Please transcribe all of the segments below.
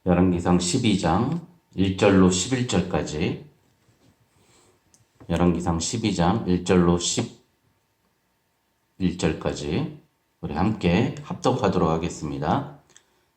열왕기상 12장 1절로 11절까지 열왕기상 12장 1절로 11절까지 우리 함께 합독하도록 하겠습니다.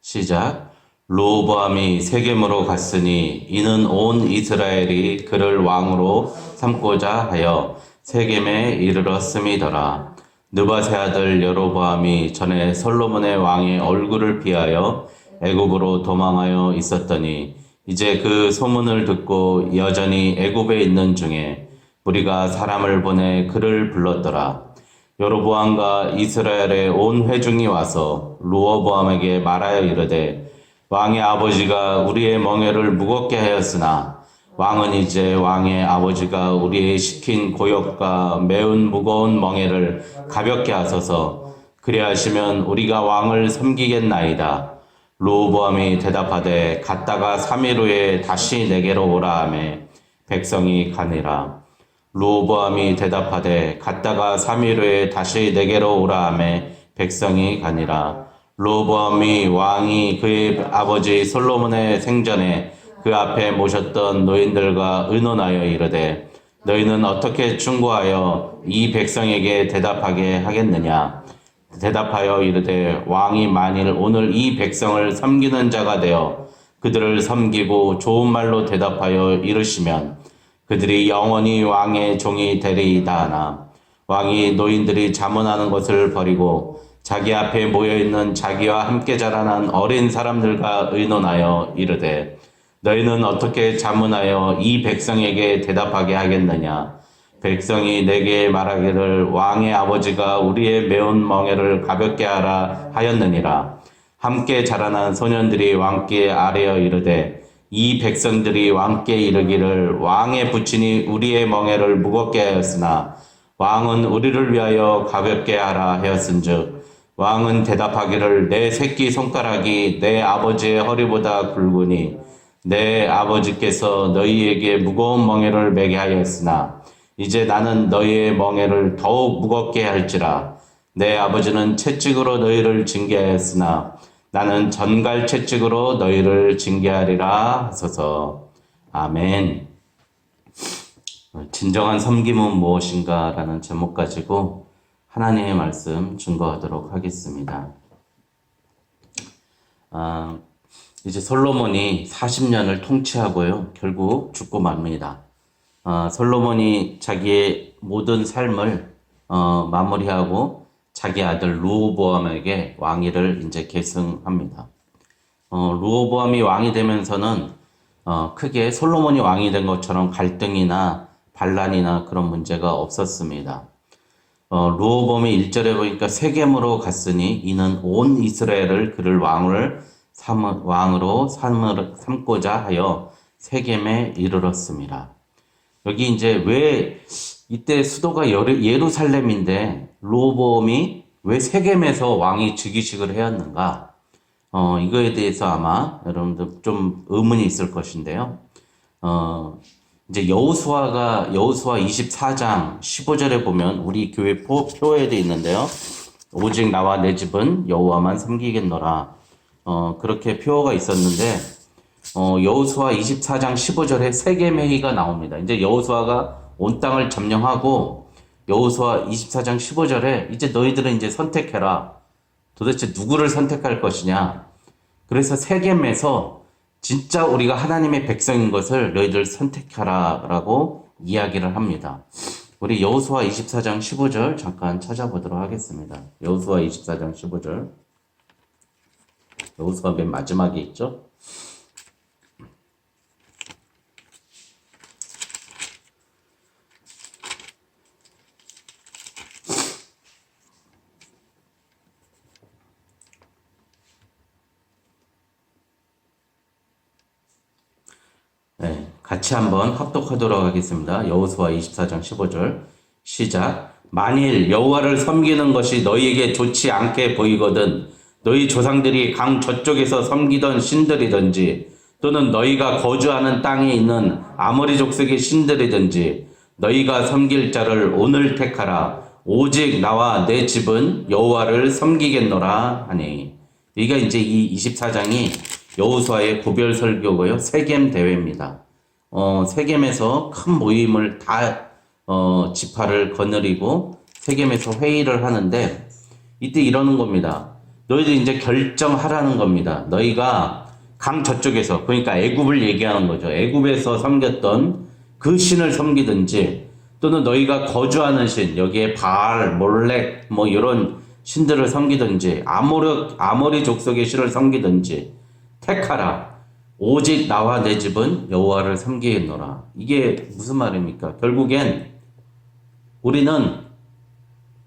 시작. 르호보암이 세겜으로 갔으니 이는 온 이스라엘이 그를 왕으로 삼고자 하여 세겜에 이르렀음이더라. 느밧의 아들 여로보암이 전에 솔로몬의 왕의 얼굴을 피하여 애굽으로 도망하여 있었더니 이제 그 소문을 듣고 여전히 애굽에 있는 중에 무리가 사람을 보내 그를 불렀더라. 여로보암과 이스라엘의 온 회중이 와서 르호보암에게 말하여 이르되 왕의 아버지가 우리의 멍에를 무겁게 하였으나 왕은 이제 왕의 아버지가 우리의 시킨 고역과 매운 무거운 멍에를 가볍게 하소서. 그리하시면 우리가 왕을 섬기겠나이다. 르호보암이 대답하되 갔다가 3일 후에 다시 내게로 오라 하며 백성이 가니라. 르호보암이 대답하되 갔다가 3일 후에 다시 내게로 오라 하며 백성이 가니라. 르호보암이 왕이 그의 아버지 솔로몬의 생전에 그 앞에 모셨던 노인들과 의논하여 이르되 너희는 어떻게 충고하여 이 백성에게 대답하게 하겠느냐. 대답하여 이르되 왕이 만일 오늘 이 백성을 섬기는 자가 되어 그들을 섬기고 좋은 말로 대답하여 이르시면 그들이 영원히 왕의 종이 되리이다 하나 왕이 노인들이 자문하는 것을 버리고 자기 앞에 모여있는 자기와 함께 자라난 어린 사람들과 의논하여 이르되 너희는 어떻게 자문하여 이 백성에게 대답하게 하겠느냐. 백성이 내게 말하기를 왕의 아버지가 우리의 매운 멍에를 가볍게 하라 하였느니라. 함께 자라난 소년들이 왕께 아뢰어 이르되 이 백성들이 왕께 이르기를 왕의 부친이 우리의 멍에를 무겁게 하였으나 왕은 우리를 위하여 가볍게 하라 하였은즉 왕은 대답하기를 내 새끼 손가락이 내 아버지의 허리보다 굵으니 내 아버지께서 너희에게 무거운 멍에를 매게 하였으나 이제 나는 너희의 멍에를 더욱 무겁게 할지라. 내 아버지는 채찍으로 너희를 징계하였으나 나는 전갈 채찍으로 너희를 징계하리라 하소서. 아멘. 진정한 섬김은 무엇인가 라는 제목 가지고 하나님의 말씀 증거하도록 하겠습니다. 이제 솔로몬이 40년을 통치하고요. 결국 죽고 맙니다. 솔로몬이 자기의 모든 삶을 마무리하고 자기 아들 르호보암에게 왕위를 이제 계승합니다. 르호보암이 왕이 되면서는 크게 솔로몬이 왕이 된 것처럼 갈등이나 반란이나 그런 문제가 없었습니다. 르호보암이 1절에 보니까 세겜으로 갔으니 이는 온 이스라엘을 그를 왕으로 삼고자 하여 세겜에 이르렀습니다. 여기 이제 왜 이때 수도가 예루살렘인데 르호보암이 왜 세겜에서 왕이 즉위식을 해왔는가? 이거에 대해서 아마 여러분들 좀 의문이 있을 것인데요. 이제 여호수아 24장 15절에 보면 우리 교회 표에도 있는데요. 오직 나와 내 집은 여호와만 섬기겠노라. 그렇게 표어가 있었는데 여호수아 24장 15절에 세겜 회의가 나옵니다. 이제 여호수아가 온 땅을 점령하고 여호수아 24장 15절에 이제 너희들은 이제 선택해라. 도대체 누구를 선택할 것이냐. 그래서 세겜에서 진짜 우리가 하나님의 백성인 것을 너희들 선택하라 라고 이야기를 합니다. 우리 여호수아 24장 15절 잠깐 찾아보도록 하겠습니다. 여호수아 24장 15절. 여호수아 맨 마지막에 있죠. 네, 같이 한번 합독하도록 하겠습니다. 여호수아 24장 15절 시작. 만일 여호와를 섬기는 것이 너희에게 좋지 않게 보이거든 너희 조상들이 강 저쪽에서 섬기던 신들이든지 또는 너희가 거주하는 땅에 있는 아모리 족속의 신들이든지 너희가 섬길 자를 오늘 택하라. 오직 나와 내 집은 여호와를 섬기겠노라 하니. 여기가 이제 이 24장이 여호수아의 고별 설교고요. 세겜 대회입니다. 세겜에서 큰 모임을 다 지파를 거느리고 세겜에서 회의를 하는데 이때 이러는 겁니다. 너희들 이제 결정하라는 겁니다. 너희가 강 저쪽에서, 그러니까 애굽을 얘기하는 거죠. 애굽에서 섬겼던 그 신을 섬기든지 또는 너희가 거주하는 신, 여기에 바알, 몰렉 뭐 이런 신들을 섬기든지 아모리 족속의 신을 섬기든지 택하라. 오직 나와 내 집은 여호와를 섬기겠노라. 이게 무슨 말입니까? 결국엔 우리는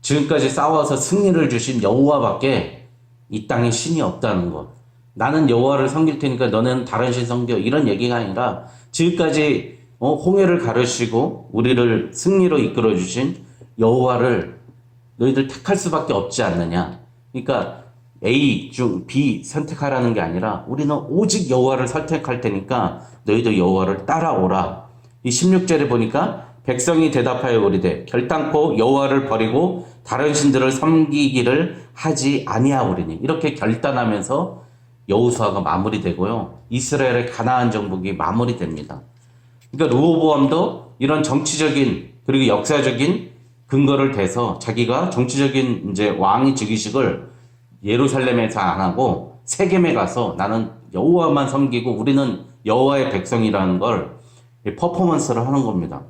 지금까지 싸워서 승리를 주신 여호와밖에 이 땅에 신이 없다는 것. 나는 여호와를 섬길 테니까 너는 다른 신 섬겨. 이런 얘기가 아니라 지금까지 홍해를 가르시고 우리를 승리로 이끌어 주신 여호와를 너희들 택할 수밖에 없지 않느냐. 그러니까 A 중 B 선택하라는 게 아니라 우리는 오직 여호와를 선택할 테니까 너희도 여호와를 따라오라. 이 16절에 보니까 백성이 대답하여 이르되 결단코 여호와를 버리고 다른 신들을 섬기기를 하지 아니하오리니. 이렇게 결단하면서 여호수아가 마무리되고요. 이스라엘의 가나안 정복이 마무리됩니다. 그러니까 르호보암도 이런 정치적인 그리고 역사적인 근거를 대서 자기가 정치적인 이제 왕의 즉위식을 예루살렘에서 안 하고 세겜에 가서 나는 여호와만 섬기고 우리는 여호와의 백성이라는 걸 퍼포먼스를 하는 겁니다.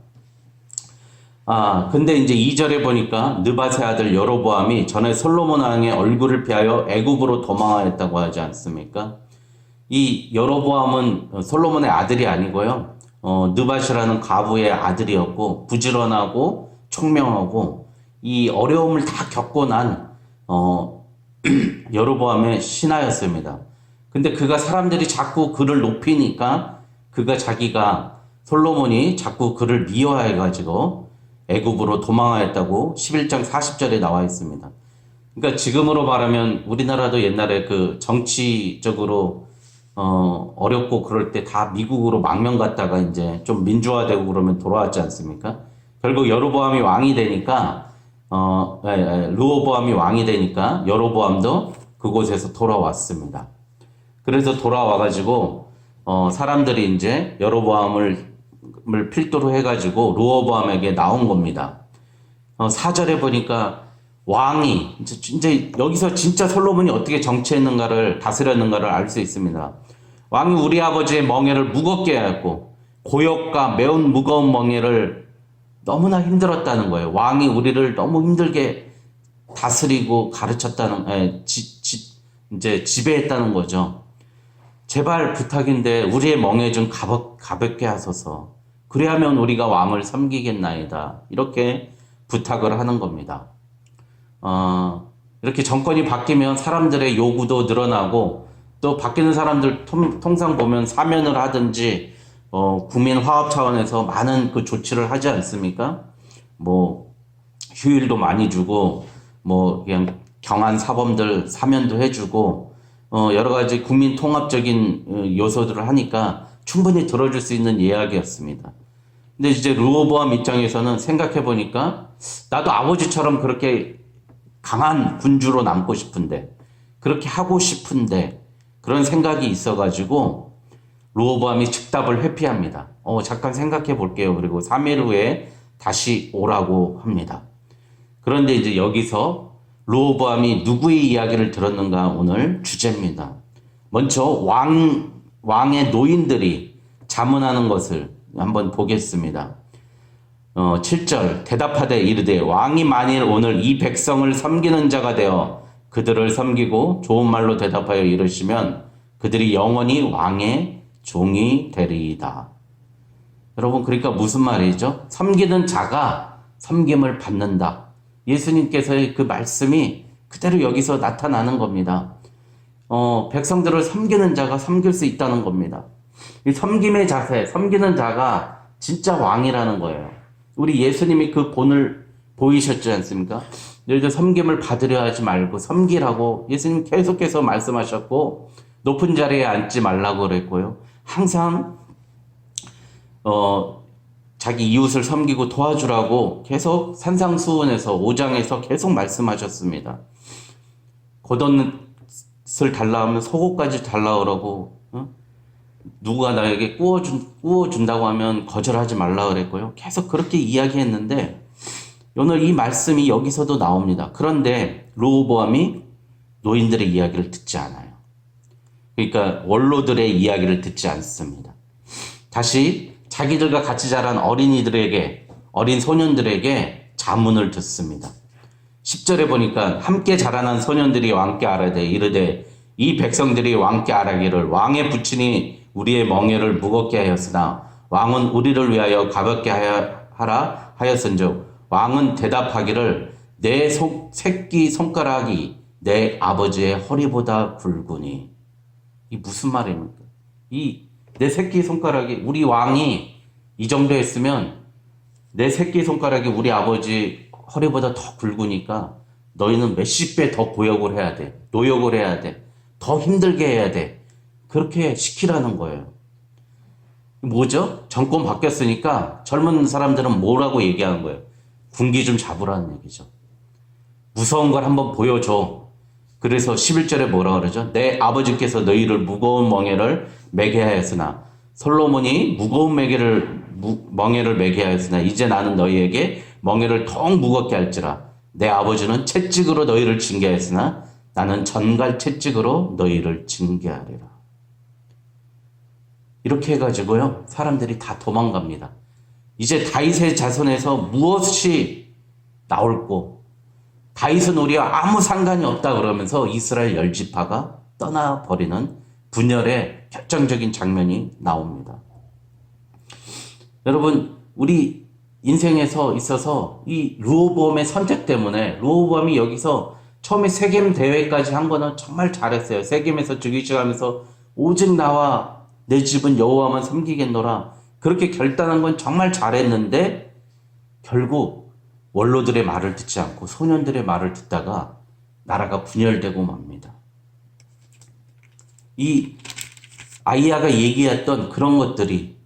근데 이제 2절에 보니까 느밧의 아들 여로보암이 전에 솔로몬 왕의 얼굴을 피하여 애굽으로 도망하였다고 하지 않습니까? 이 여로보암은 솔로몬의 아들이 아니고요. 느밧이라는 과부의 아들이었고 부지런하고 총명하고 이 어려움을 다 겪고 난 여로보암의 신하였습니다. 근데 그가 사람들이 자꾸 그를 높이니까 자기가 솔로몬이 자꾸 그를 미워해가지고 애굽으로 도망하였다고 11장 40절에 나와 있습니다. 그러니까 지금으로 말하면 우리나라도 옛날에 그 정치적으로 어렵고 그럴 때 다 미국으로 망명 갔다가 이제 좀 민주화되고 그러면 돌아왔지 않습니까? 결국 여로보암이 왕이 되니까 르호보암이 왕이 되니까 여로보암도 그곳에서 돌아왔습니다. 그래서 돌아와가지고 사람들이 이제 여로보암을 필두로 해가지고 르호보암에게 나온 겁니다. 4절에 보니까 왕이 이제 여기서 진짜 솔로몬이 어떻게 정치했는가를 다스렸는가를 알 수 있습니다. 왕이 우리 아버지의 멍에를 무겁게 하였고 고역과 매운 무거운 멍에를 너무나 힘들었다는 거예요. 왕이 우리를 너무 힘들게 다스리고 가르쳤다는 이제 지배했다는 거죠. 제발 부탁인데 우리의 멍에 좀 가볍게 하소서. 그래야면 우리가 왕을 섬기겠나이다. 이렇게 부탁을 하는 겁니다. 이렇게 정권이 바뀌면 사람들의 요구도 늘어나고 또 바뀌는 사람들 통상 보면 사면을 하든지 국민 화합 차원에서 많은 그 조치를 하지 않습니까? 뭐 휴일도 많이 주고 뭐 그냥 경한 사범들 사면도 해주고 여러 가지 국민 통합적인 요소들을 하니까 충분히 들어줄 수 있는 이야기였습니다. 근데 이제 르호보암 입장에서는 생각해 보니까 나도 아버지처럼 그렇게 강한 군주로 남고 싶은데 그렇게 하고 싶은데 그런 생각이 있어가지고 르호보암이 즉답을 회피합니다. 잠깐 생각해 볼게요. 그리고 3일 후에 다시 오라고 합니다. 그런데 이제 여기서 르호보암이 누구의 이야기를 들었는가 오늘 주제입니다. 먼저 왕의 노인들이 자문하는 것을 한번 보겠습니다. 7절 대답하되 이르되 왕이 만일 오늘 이 백성을 섬기는 자가 되어 그들을 섬기고 좋은 말로 대답하여 이르시면 그들이 영원히 왕의 종이 되리이다. 여러분 그러니까 무슨 말이죠? 섬기는 자가 섬김을 받는다. 예수님께서의 그 말씀이 그대로 여기서 나타나는 겁니다. 백성들을 섬기는 자가 섬길 수 있다는 겁니다. 이 섬김의 자세, 섬기는 자가 진짜 왕이라는 거예요. 우리 예수님이 그 본을 보이셨지 않습니까? 너희들 섬김을 받으려 하지 말고 섬기라고 예수님 계속해서 말씀하셨고 높은 자리에 앉지 말라고 그랬고요. 항상 자기 이웃을 섬기고 도와주라고 계속 산상수훈에서 5장에서 계속 말씀하셨습니다. 젖을 달라 하면 속옷까지 달라 그러고, 누가 나에게 구워준다고 하면 거절하지 말라 그랬고요. 계속 그렇게 이야기했는데, 오늘 이 말씀이 여기서도 나옵니다. 그런데 르호보암이 노인들의 이야기를 듣지 않아요. 그러니까 원로들의 이야기를 듣지 않습니다. 다시 자기들과 같이 자란 어린 소년들에게 자문을 듣습니다. 10절에 보니까 함께 자라난 소년들이 왕께 아뢰되 이르되 이 백성들이 왕께 아뢰기를 왕의 부친이 우리의 멍에를 무겁게 하였으나 왕은 우리를 위하여 가볍게 하라 하였은즉 왕은 대답하기를 내 새끼 손가락이 내 아버지의 허리보다 굵으니. 이 무슨 말입니까? 이 내 새끼 손가락이, 우리 왕이 이 정도 했으면 내 새끼 손가락이 우리 아버지 허리보다 더 굵으니까 너희는 몇십 배 더 고역을 해야 돼. 노역을 해야 돼. 더 힘들게 해야 돼. 그렇게 시키라는 거예요. 뭐죠? 정권 바뀌었으니까 젊은 사람들은 뭐라고 얘기하는 거예요? 군기 좀 잡으라는 얘기죠. 무서운 걸 한번 보여줘. 그래서 11절에 뭐라 그러죠? 내 아버지께서 너희를 무거운 멍에를 매게 하였으나, 솔로몬이 무거운 멍에를 매게 하였으나 이제 나는 너희에게 멍에를 더 무겁게 할지라. 내 아버지는 채찍으로 너희를 징계하였으나 나는 전갈 채찍으로 너희를 징계하리라. 이렇게 해가지고요, 사람들이 다 도망갑니다. 이제 다윗의 자손에서 무엇이 나올고, 다윗은 우리와 아무 상관이 없다 그러면서 이스라엘 10지파가 떠나버리는 분열의 결정적인 장면이 나옵니다. 여러분, 우리 인생에서 있어서 이 르호보암의 선택 때문에, 르호보암이 여기서 처음에 세겜 대회까지 한 거는 정말 잘했어요. 세겜에서 즉위식하면서 오직 나와 내 집은 여호와만 섬기겠노라, 그렇게 결단한 건 정말 잘했는데 결국 원로들의 말을 듣지 않고 소년들의 말을 듣다가 나라가 분열되고 맙니다. 이 아이야가 얘기했던 그런 것들이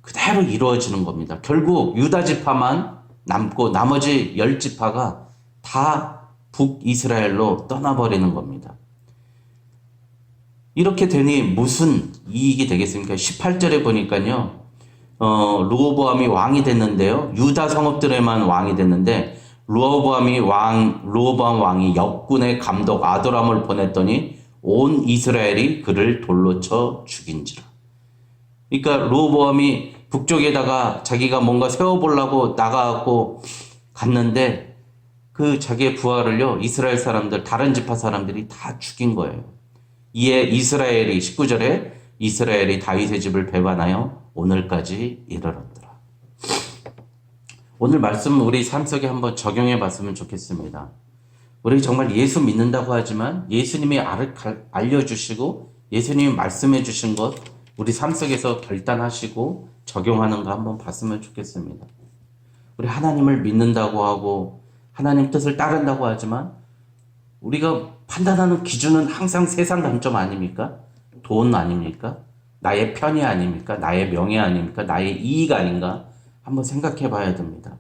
그대로 이루어지는 겁니다. 결국 유다 지파만 남고 나머지 10지파가 다 북이스라엘로 떠나버리는 겁니다. 이렇게 되니 무슨 이익이 되겠습니까? 18절에 보니까요, 르호보암이 왕이 됐는데요, 유다 성읍들에만 왕이 됐는데 르호보암 왕이 역군의 감독 아도람을 보냈더니 온 이스라엘이 그를 돌로 쳐 죽인지라. 그러니까 르호보암이 북쪽에다가 자기가 뭔가 세워보려고 나가고 갔는데 그 자기의 부하를요, 이스라엘 사람들, 다른 지파 사람들이 다 죽인 거예요. 이에 19절에 이스라엘이 다윗의 집을 배반하여 오늘까지 이르렀더라. 오늘 말씀 우리 삶 속에 한번 적용해 봤으면 좋겠습니다. 우리 정말 예수 믿는다고 하지만 예수님이 알려주시고 예수님이 말씀해 주신 것 우리 삶 속에서 결단하시고 적용하는 거 한번 봤으면 좋겠습니다. 우리 하나님을 믿는다고 하고 하나님 뜻을 따른다고 하지만 우리가 판단하는 기준은 항상 세상 관점 아닙니까? 돈 아닙니까? 나의 편의 아닙니까? 나의 명예 아닙니까? 나의 이익 아닌가? 한번 생각해 봐야 됩니다.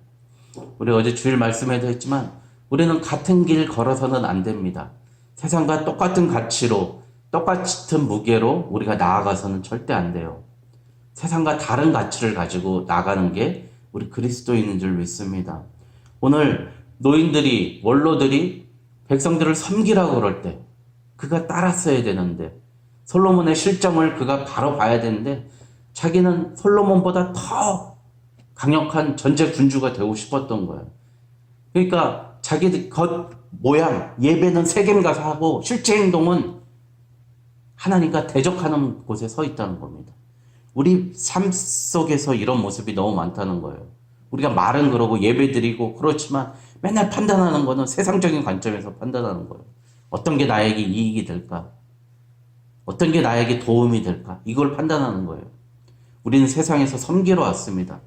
우리 어제 주일 말씀에도 했지만 우리는 같은 길 걸어서는 안 됩니다. 세상과 똑같은 가치로, 똑같은 무게로 우리가 나아가서는 절대 안 돼요. 세상과 다른 가치를 가지고 나가는 게 우리 그리스도인인 줄 믿습니다. 오늘 노인들이, 원로들이 백성들을 섬기라고 그럴 때 그가 따랐어야 되는데, 솔로몬의 실정을 그가 바로 봐야 되는데 자기는 솔로몬보다 더 강력한 전제 군주가 되고 싶었던 거예요. 그러니까 자기 겉 모양, 예배는 세겜 가서 하고 실제 행동은 하나님과 대적하는 곳에 서 있다는 겁니다. 우리 삶 속에서 이런 모습이 너무 많다는 거예요. 우리가 말은 그러고 예배 드리고 그렇지만 맨날 판단하는 거는 세상적인 관점에서 판단하는 거예요. 어떤 게 나에게 이익이 될까? 어떤 게 나에게 도움이 될까? 이걸 판단하는 거예요. 우리는 세상에서 섬기러 왔습니다.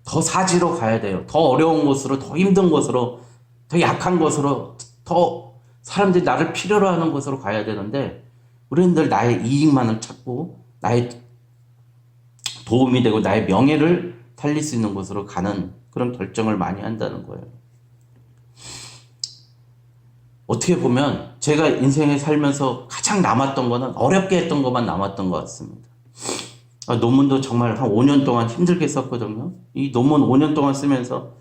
더 사지로 가야 돼요. 더 어려운 곳으로, 더 힘든 곳으로, 더 약한 곳으로, 더 사람들이 나를 필요로 하는 곳으로 가야 되는데 우리는 늘 나의 이익만을 찾고 나의 도움이 되고 나의 명예를 살릴 수 있는 곳으로 가는 그런 결정을 많이 한다는 거예요. 어떻게 보면 제가 인생에 살면서 가장 남았던 거는 어렵게 했던 것만 남았던 것 같습니다. 논문도 정말 한 5년 동안 힘들게 썼거든요. 이 논문 5년 동안 쓰면서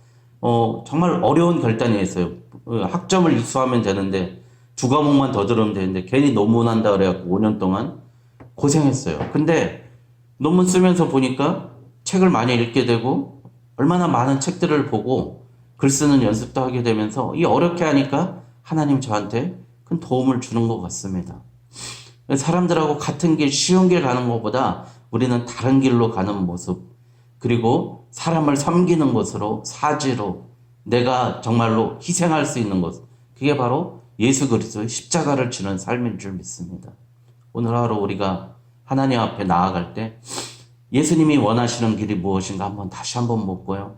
정말 어려운 결단이었어요. 학점을 이수하면 되는데 두 과목만 더 들으면 되는데 괜히 논문한다 그래갖고 5년 동안 고생했어요. 근데 논문 쓰면서 보니까 책을 많이 읽게 되고 얼마나 많은 책들을 보고 글 쓰는 연습도 하게 되면서 이 어렵게 하니까 하나님 저한테 큰 도움을 주는 것 같습니다. 사람들하고 같은 길, 쉬운 길 가는 것보다 우리는 다른 길로 가는 모습, 그리고 사람을 섬기는 것으로, 사지로 내가 정말로 희생할 수 있는 것, 그게 바로 예수 그리스도의 십자가를 지는 삶인 줄 믿습니다. 오늘 하루 우리가 하나님 앞에 나아갈 때 예수님이 원하시는 길이 무엇인가 다시 한번 묻고요.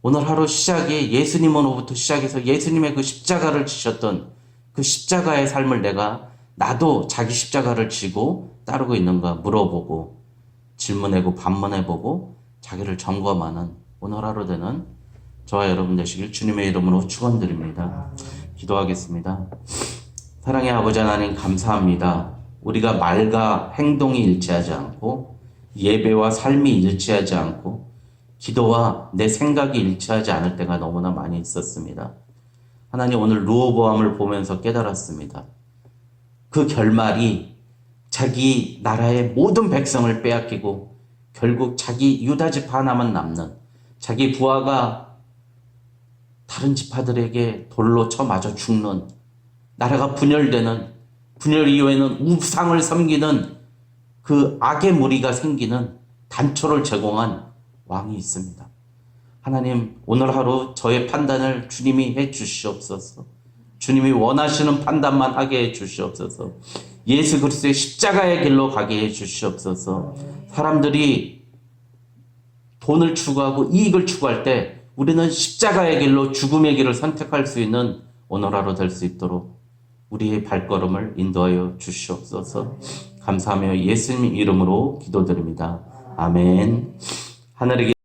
오늘 하루 시작이 예수님으로부터 시작해서 예수님의 그 십자가를 지셨던 그 십자가의 삶을 나도 자기 십자가를 지고 따르고 있는가 물어보고 질문해보고 반문해보고 자기를 점검하는 오늘 하루 되는 저와 여러분 되시길 주님의 이름으로 축원드립니다. 기도하겠습니다. 사랑의 아버지 하나님 감사합니다. 우리가 말과 행동이 일치하지 않고 예배와 삶이 일치하지 않고 기도와 내 생각이 일치하지 않을 때가 너무나 많이 있었습니다. 하나님 오늘 르호보암을 보면서 깨달았습니다. 그 결말이 자기 나라의 모든 백성을 빼앗기고 결국 자기 유다 지파 하나만 남는, 자기 부하가 다른 지파들에게 돌로 쳐 맞아 죽는, 나라가 분열되는, 분열 이후에는 우상을 섬기는 그 악의 무리가 생기는 단초를 제공한 왕이 있습니다. 하나님 오늘 하루 저의 판단을 주님이 해 주시옵소서. 주님이 원하시는 판단만 하게 해 주시옵소서. 예수 그리스도의 십자가의 길로 가게 해 주시옵소서. 사람들이 돈을 추구하고 이익을 추구할 때 우리는 십자가의 길로 죽음의 길을 선택할 수 있는 오늘 하루 될 수 있도록 우리의 발걸음을 인도하여 주시옵소서. 감사하며 예수님 이름으로 기도드립니다. 아멘. 하늘에